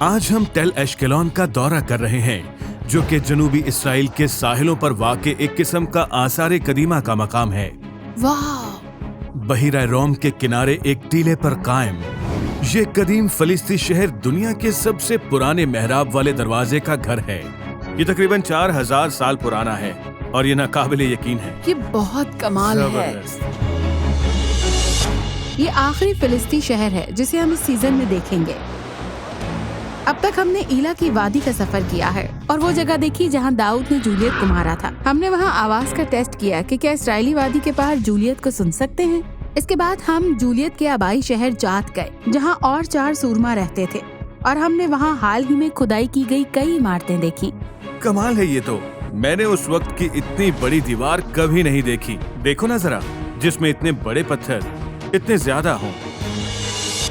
आज हम tell Ashkelon का दौरा कर रहे हैं, जो कि जनूबी इसराइल के साहिलों पर वाक़े एक किस्म का आसारे कदीमा का मकाम है। वाह! बहीरा रोम के किनारे एक टीले पर कायम ये कदीम फलिस्ती शहर दुनिया के सबसे पुराने मेहराब वाले दरवाजे का घर है। ये तकरीबन 4000 साल पुराना है और ये नाकाबिले यकीन है। ये बहुत कमाल है। ये आखिरी फिलिस्ती शहर है जिसे हम इस सीजन में देखेंगे। अब तक हमने ईला की वादी का सफर किया है और वो जगह देखी जहाँ दाऊद ने जूलियत को मारा था। हमने वहाँ आवाज का टेस्ट किया कि क्या इसराइली वादी के पार जूलियत को सुन सकते हैं। इसके बाद हम जूलियत के आबाई शहर जात गए, जहाँ और 4 सूरमा रहते थे, और हमने वहाँ हाल ही में खुदाई की गई कई इमारतें देखी। कमाल है ये तो। मैंने उस वक्त की इतनी बड़ी दीवार कभी नहीं देखी। देखो ना जरा, जिसमें इतने बड़े पत्थर इतने ज्यादा हों।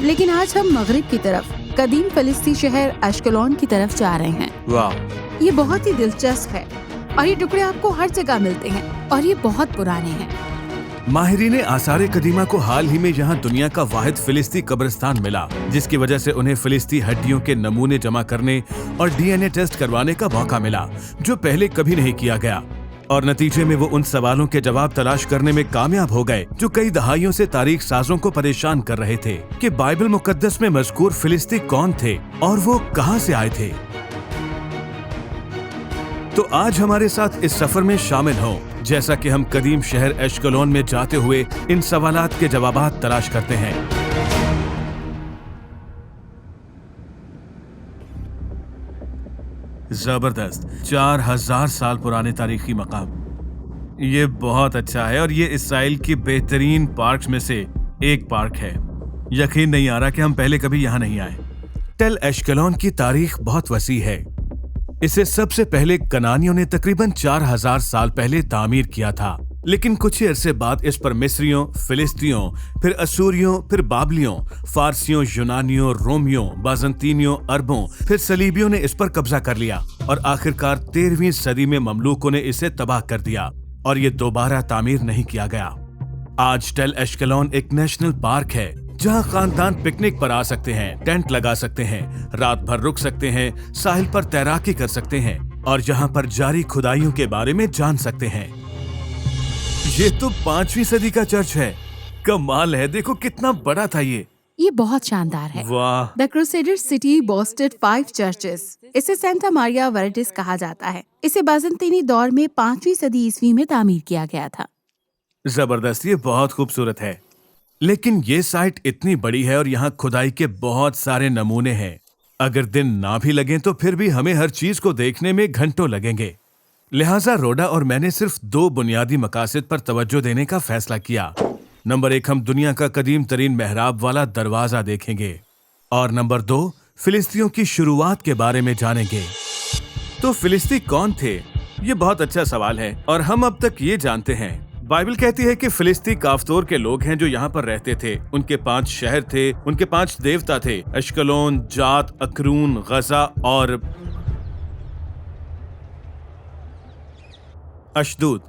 लेकिन आज हम मगरिब की तरफ कदीम फलिस्ती शहर एश्केलोन की तरफ जा रहे हैं। वाह! ये बहुत ही दिलचस्प है और ये टुकड़े आपको हर जगह मिलते हैं और ये बहुत पुराने हैं। माहिरीन आसारे कदीमा को हाल ही में यहाँ दुनिया का वाहिद फिलिस्ती कब्रिस्तान मिला, जिसकी वजह से उन्हें फिलिस्ती हड्डियों के नमूने जमा करने और डीएनए टेस्ट करवाने का मौका मिला, जो पहले कभी नहीं किया गया। और नतीजे में वो उन सवालों के जवाब तलाश करने में कामयाब हो गए जो कई दहाइयों से तारीख साजों को परेशान कर रहे थे कि बाइबल मुकद्दस में मज़कूर फिलिस्ती कौन थे और वो कहां से आए थे। तो आज हमारे साथ इस सफर में शामिल हो, जैसा कि हम कदीम शहर एश्केलोन में जाते हुए इन सवालात के जवाबात तलाश करते हैं। जबरदस्त 4000 साल पुराने तारीखी मकाम। ये बहुत अच्छा है और ये इसराइल की बेहतरीन पार्क्स में से एक पार्क है। यकीन नहीं आ रहा कि हम पहले कभी यहाँ नहीं आए। टेल एश्केलोन की तारीख बहुत वसी है। इसे सबसे पहले कनानियों ने तकरीबन 4000 साल पहले तामीर किया था, लेकिन कुछ ही अरसे बाद इस पर मिस्रियों, फिलिस्तियों, फिर असूरियों, फिर बाबलियों, फारसियों, यूनानियों, रोमियों, बाजंतीनियों, अरबों, फिर सलीबियों ने इस पर कब्जा कर लिया और आखिरकार 13वीं सदी में ममलूकों ने इसे तबाह कर दिया और ये दोबारा तामीर नहीं किया गया। आज टेल एश्केलोन एक नेशनल पार्क है, जहाँ खानदान पिकनिक पर आ सकते हैं, टेंट लगा सकते हैं, रात भर रुक सकते हैं, साहिल पर तैराकी कर सकते हैं और यहाँ पर जारी खुदाइयों के बारे में जान सकते हैं। ये तो 5वीं सदी का चर्च है। कमाल है, देखो कितना बड़ा था ये बहुत शानदार है। वाह! The crusader city boasted 5 churches. इसे सेंटा मारिया वर्टिस कहा जाता है। इसे बाजंतीनी दौर में 5वीं सदी ईस्वी में तामीर किया गया था। जबरदस्त, ये बहुत खूबसूरत है। लेकिन ये साइट इतनी बड़ी है और यहाँ खुदाई के बहुत सारे नमूने हैं। अगर दिन ना भी लगे तो फिर भी हमें हर चीज को देखने में घंटों लगेंगे। लिहाजा रोडा और मैंने सिर्फ 2 बुनियादी मकासद पर तवज्जो देने का फैसला किया। नंबर 1, हम दुनिया का कदीम तरीन मेहराब वाला दरवाजा देखेंगे और नंबर 2, फिलिस्तियों की शुरुआत के बारे में जानेंगे। तो फिलिस्ती कौन थे? ये बहुत अच्छा सवाल है और हम अब तक ये जानते हैं। बाइबल कहती है कि फिलिस्ती काफ्तोर के लोग हैं जो यहाँ पर रहते थे। उनके 5 शहर थे, उनके 5 देवता थे: एश्केलोन, जात, अक्रून, गजा और अशदूद।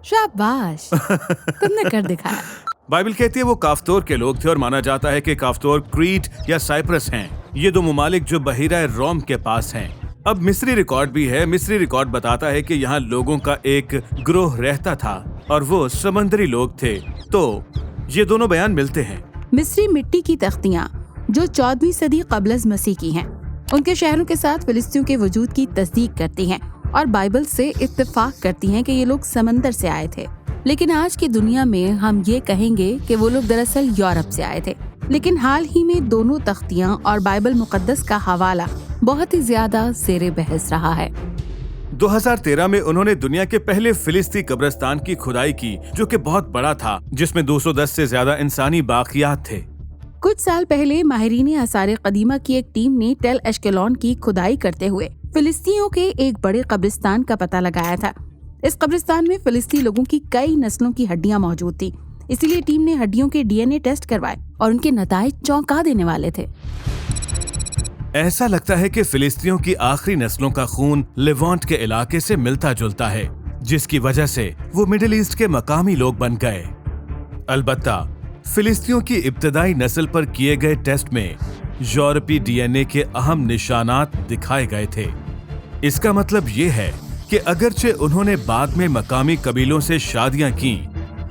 शाबाश, तुमने कर दिखाया। बाइबल कहती है वो काफ्तोर के लोग थे और माना जाता है कि काफ्तोर क्रीट या साइप्रस हैं। ये 2 ममालिक जो बहीरा रोम के पास हैं। अब मिस्री रिकॉर्ड भी है। मिस्री रिकॉर्ड बताता है कि यहाँ लोगों का एक ग्रोह रहता था और वो समंदरी लोग थे। तो ये दोनों बयान मिलते हैं। मिस्री मिट्टी की तख्तियाँ जो 14वीं सदी क़ब्ल मसीह की हैं, उनके शहरों के साथ फिलिस्तियों के वजूद की तस्दीक करती हैं और बाइबल से इत्तेफाक करती हैं कि ये लोग समंदर से आए थे। लेकिन आज की दुनिया में हम ये कहेंगे कि वो लोग दरअसल यूरोप से आए थे। लेकिन हाल ही में दोनों तख्तियाँ और बाइबल मुकद्दस का हवाला बहुत ही ज्यादा ज़ेरे बहस रहा है। 2013 में उन्होंने दुनिया के पहले फिलिस्ती कब्रिस्तान की खुदाई की, जो कि बहुत बड़ा था, जिसमें 210 से ज्यादा इंसानी बाकियात थे। कुछ साल पहले माहिरीन आसारे कदीमा की एक टीम ने टेल एश्केलोन की खुदाई करते हुए फिलिस्तियों के एक बड़े कब्रिस्तान का पता लगाया था। इस कब्रिस्तान में फिलिस्ती लोगों की कई नस्लों की हड्डियां मौजूद थी, इसीलिए टीम ने हड्डियों के डीएनए टेस्ट करवाए और उनके नताइज चौंका देने वाले थे। ऐसा लगता है कि फिलिस्तियों की आखिरी नस्लों का खून लेवांट के इलाके से मिलता जुलता है, जिसकी वजह से वो मिडिल ईस्ट के मकामी लोग बन गए। अलबत्ता फिलिस्तियों की इब्तदाई नस्ल पर किए गए टेस्ट में यूरोपीय डीएनए के अहम निशानात दिखाए गए थे। इसका मतलब ये है कि अगरचे उन्होंने बाद में मकामी कबीलों से शादियां की,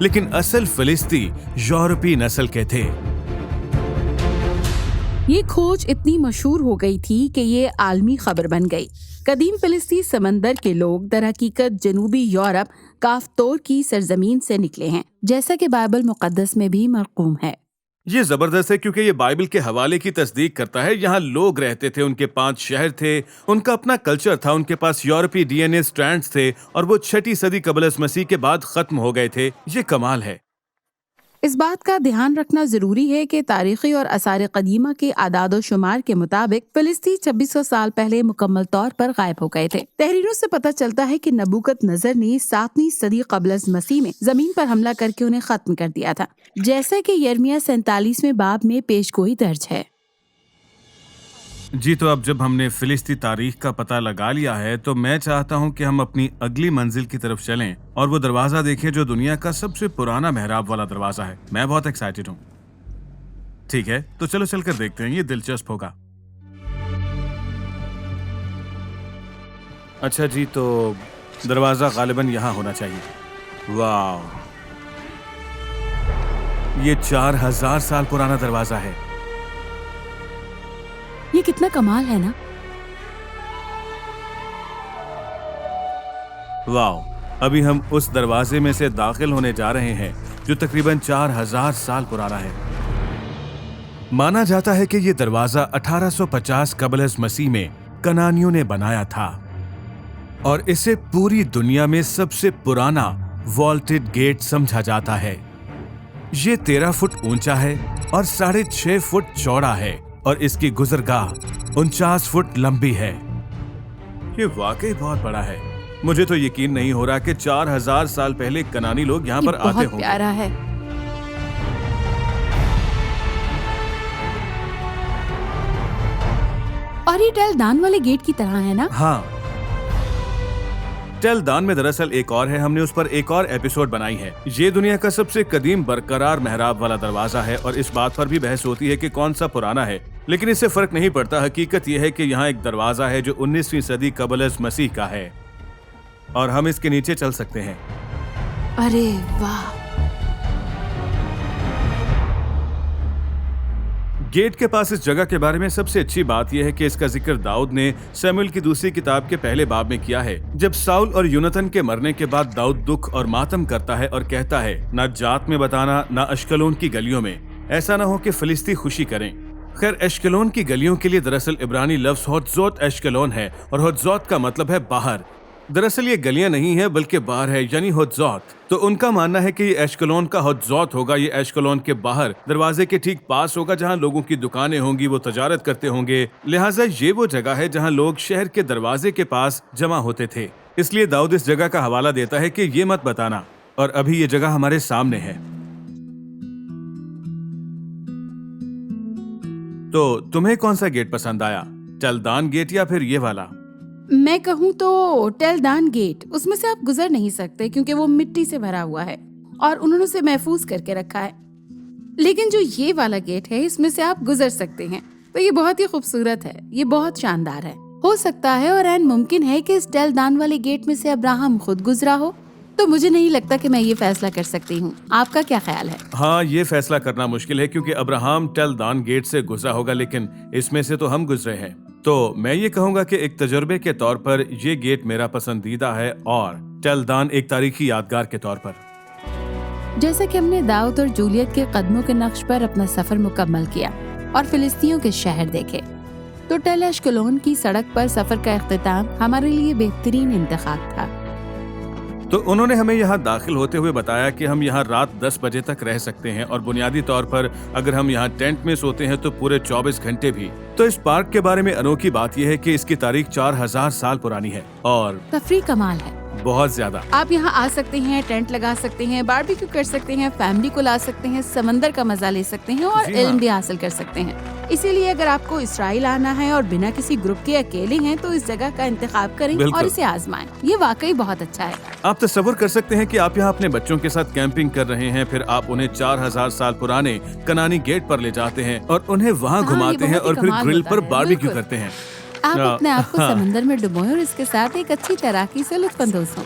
लेकिन असल फिलिस्ती यूरोपीय नस्ल के थे। ये खोज इतनी मशहूर हो गई थी कि ये आलमी खबर बन गई। कदीम फिलिस्ती समंदर के लोग दरहकीकत जनूबी यूरोप काफ्तोर की सरजमीन से निकले हैं, जैसा कि बाइबल मुकद्दस में भी मरकूम है। ये जबरदस्त है क्योंकि ये बाइबल के हवाले की तस्दीक करता है। यहाँ लोग रहते थे, उनके 5 शहर थे, उनका अपना कल्चर था, उनके पास यूरोपीय डीएनए स्ट्रैंड्स थे और वो 6ठी सदी कबल मसीह के बाद खत्म हो गए थे। ये कमाल है। इस बात का ध्यान रखना जरूरी है कि तारीखी और आसार कदीमा के आदाद शुमार के मुताबिक फिलिस्ती 2600 साल पहले मुकम्मल तौर पर गायब हो गए थे। तहरीरों से पता चलता है कि नबूकत-नजर ने 7वीं सदी कबल मसीह में जमीन पर हमला करके उन्हें खत्म कर दिया था, जैसा कि यिर्मयाह 47वें बाब में पेशगोई दर्ज है। जी, तो अब जब हमने फिलिस्ती तारीख का पता लगा लिया है, तो मैं चाहता हूँ कि हम अपनी अगली मंजिल की तरफ चलें और वो दरवाजा देखें जो दुनिया का सबसे पुराना मेहराब वाला दरवाजा है। मैं बहुत एक्साइटेड हूँ। ठीक है, तो चलो चलकर देखते हैं, ये दिलचस्प होगा। अच्छा जी, तो दरवाजा गालिबन यहाँ होना चाहिए। वाह, ये 4000 साल पुराना दरवाजा है। ये कितना कमाल है ना। वाह, अभी हम उस दरवाजे में से दाखिल होने जा रहे हैं जो तकरीबन 4000 साल पुराना है। माना जाता है कि यह दरवाजा 1850 कबल मसीह में कनानियों ने बनाया था और इसे पूरी दुनिया में सबसे पुराना वॉल्टेड गेट समझा जाता है। ये 13 फुट ऊंचा है और 6.5 फुट चौड़ा है और इसकी गुजरगाह 49 फुट लंबी है। ये वाकई बहुत बड़ा है। मुझे तो यकीन नहीं हो रहा कि 4000 साल पहले कनानी लोग यहाँ पर आते होंगे। बहुत प्यारा है। और ये टेल दान वाले गेट की तरह है ना? हाँ, टेल दान में दरअसल एक और है। हमने उस पर एक और एपिसोड बनाई है। ये दुनिया का सबसे कदीम बरकरार मेहराब वाला दरवाजा है और इस बात पर भी बहस होती है कि कौन सा पुराना है, लेकिन इससे फर्क नहीं पड़ता। हकीकत यह है कि यहाँ एक दरवाजा है जो 19वीं सदी कबल मसीह का है और हम इसके नीचे चल सकते हैं। अरे वाह! गेट के पास इस जगह के बारे में सबसे अच्छी बात यह है कि इसका जिक्र दाऊद ने शमूएल की दूसरी किताब के पहले बाब में किया है। जब साउल और यूनतन के मरने के बाद दाऊद दुख और मातम करता है और कहता है, ना जात में बताना, ना अश्कलोन की गलियों में, ऐसा ना हो कि फिलिस्ती खुशी करें। खैर, एश्कलोन की गलियों के लिए दरअसल इब्रानी लफ्ज होत्जोत एश्कलोन है और होत्जोत का मतलब है बाहर। दरअसल ये गलियां नहीं है बल्कि बाहर है, यानी होत्जोत। तो उनका मानना है कि ये एश्कलोन का होत्जोत होगा। ये एश्कलोन के बाहर दरवाजे के ठीक पास होगा जहां लोगों की दुकानें होंगी, वो तजारत करते होंगे। लिहाजा ये वो जगह है जहां लोग शहर के दरवाजे के पास जमा होते थे। इसलिए दाऊद इस जगह का हवाला देता है कि ये मत बताना, और अभी ये जगह हमारे सामने है। तो तुम्हें कौन सा गेट पसंद आया, टेलदान गेट या फिर ये वाला? मैं कहूँ तो टेलदान गेट। उसमें से आप गुजर नहीं सकते क्योंकि वो मिट्टी से भरा हुआ है और उन्होंने उसे महफूज करके रखा है। लेकिन जो ये वाला गेट है, इसमें से आप गुजर सकते हैं। तो ये बहुत ही खूबसूरत है, ये बहुत शानदार है। हो सकता है और ऐन मुमकिन है कि इस टेलदान वाले गेट में से अब्राहम खुद गुजरा हो। तो मुझे नहीं लगता कि मैं ये फैसला कर सकती हूँ। आपका क्या ख्याल है? हाँ, ये फैसला करना मुश्किल है क्योंकि अब्राहम टेलदान गेट से गुजरा होगा, लेकिन इसमें से तो हम गुजरे हैं। तो मैं ये कहूँगा कि एक तजुर्बे के तौर पर ये गेट मेरा पसंदीदा है और टेलदान एक तारीखी यादगार के तौर पर। जैसे कि हमने दाऊद और जूलियत के कदमों के नक्श पर अपना सफर मुकम्मल किया और फिलिस्तियों के शहर देखे, तो टेल एश्कलोन की सड़क पर सफर का इख्तिताम हमारे लिए बेहतरीन इंतखाब था। तो उन्होंने हमें यहाँ दाखिल होते हुए बताया कि हम यहाँ रात 10 बजे तक रह सकते हैं और बुनियादी तौर पर अगर हम यहाँ टेंट में सोते हैं तो पूरे 24 घंटे भी। तो इस पार्क के बारे में अनोखी बात यह है कि इसकी तारीख 4000 साल पुरानी है और तफरी कमाल है, बहुत ज्यादा। आप यहाँ आ सकते हैं, टेंट लगा सकते हैं, बारबेक्यू कर सकते हैं, फैमिली को ला सकते हैं, समंदर का मजा ले सकते हैं और जी हाँ। इल्म भी हासिल कर सकते हैं। इसीलिए अगर आपको इसराइल आना है और बिना किसी ग्रुप के अकेले हैं तो इस जगह का इंतखाब करें बिल्कुल। और इसे आजमाएं। ये वाकई बहुत अच्छा है। आप तस्वुर कर सकते हैं कि आप यहाँ अपने बच्चों के साथ कैंपिंग कर रहे हैं, फिर आप उन्हें 4000 साल पुराने कनानी गेट पर ले जाते हैं और उन्हें वहाँ हाँ, घुमाते ये हैं बहुत ही और फिर कमाल ग्रिल होता पर है, बारबेक्यू बिल्कुल। करते हैं। आप अपने आप को हाँ। समंदर में डुबोएं और इसके साथ एक अच्छी तैराकी से लुत्फानंदोज हों।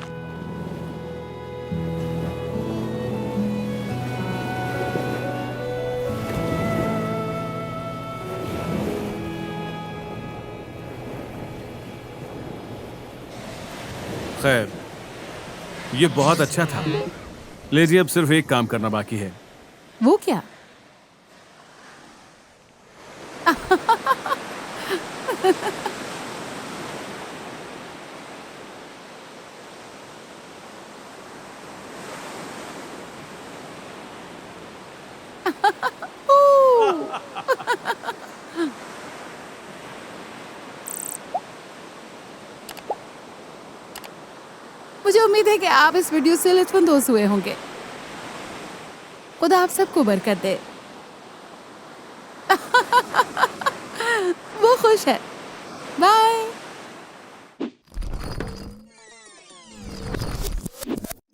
खैर, ये बहुत अच्छा था। लीजिए, अब सिर्फ एक काम करना बाकी है। वो क्या? मुझे उम्मीद है कि आप इस वीडियो से लुत्फानंदोज हुए होंगे। खुदा आप सबको बरकत दे। वो खुश है। बाय।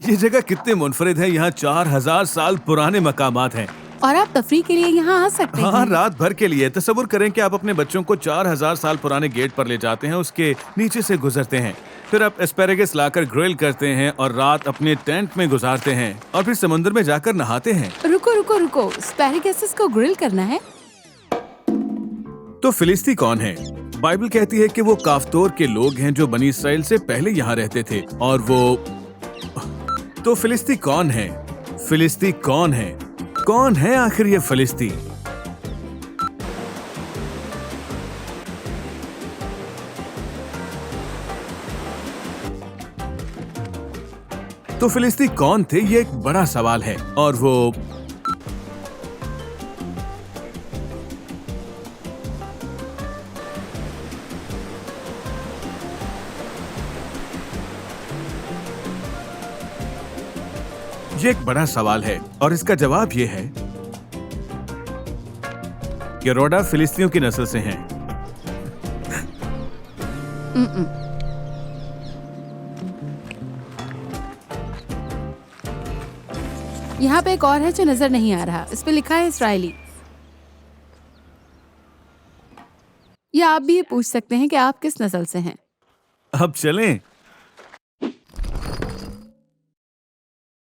ये जगह कितने मुनफरिद है। यहाँ 4000 साल पुराने मकामात हैं। और आप तफरीह के लिए यहाँ आ सकते हाँ, हैं। रात भर के लिए। तस्वुर करें कि आप अपने बच्चों को 4000 साल पुराने गेट पर ले जाते हैं, उसके नीचे से गुजरते हैं, फिर आप एस्पेरेगस लाकर ग्रिल करते हैं और रात अपने टेंट में गुजारते हैं और फिर समुद्र में जाकर नहाते हैं। रुको रुको रुको, एस्पैरागस को ग्रिल करना है? तो फिलिस्ती कौन है? बाइबल कहती है कि वो काफ्तोर के लोग हैं जो बनी इसराइल से पहले यहाँ रहते थे। और वो तो फिलिस्ती कौन है? फिलिस्ती कौन है? कौन है आखिर ये फिलिस्ती? तो फिलिस्ती कौन थे, ये एक बड़ा सवाल है। और वो ये एक बड़ा सवाल है और इसका जवाब ये है कि रोडा फिलिस्तियों की नस्ल से हैं। यहाँ पे एक और है जो नजर नहीं आ रहा। इस पे लिखा है इसराइली। या आप भी ये पूछ सकते हैं कि आप किस नस्ल से हैं। अब चलें।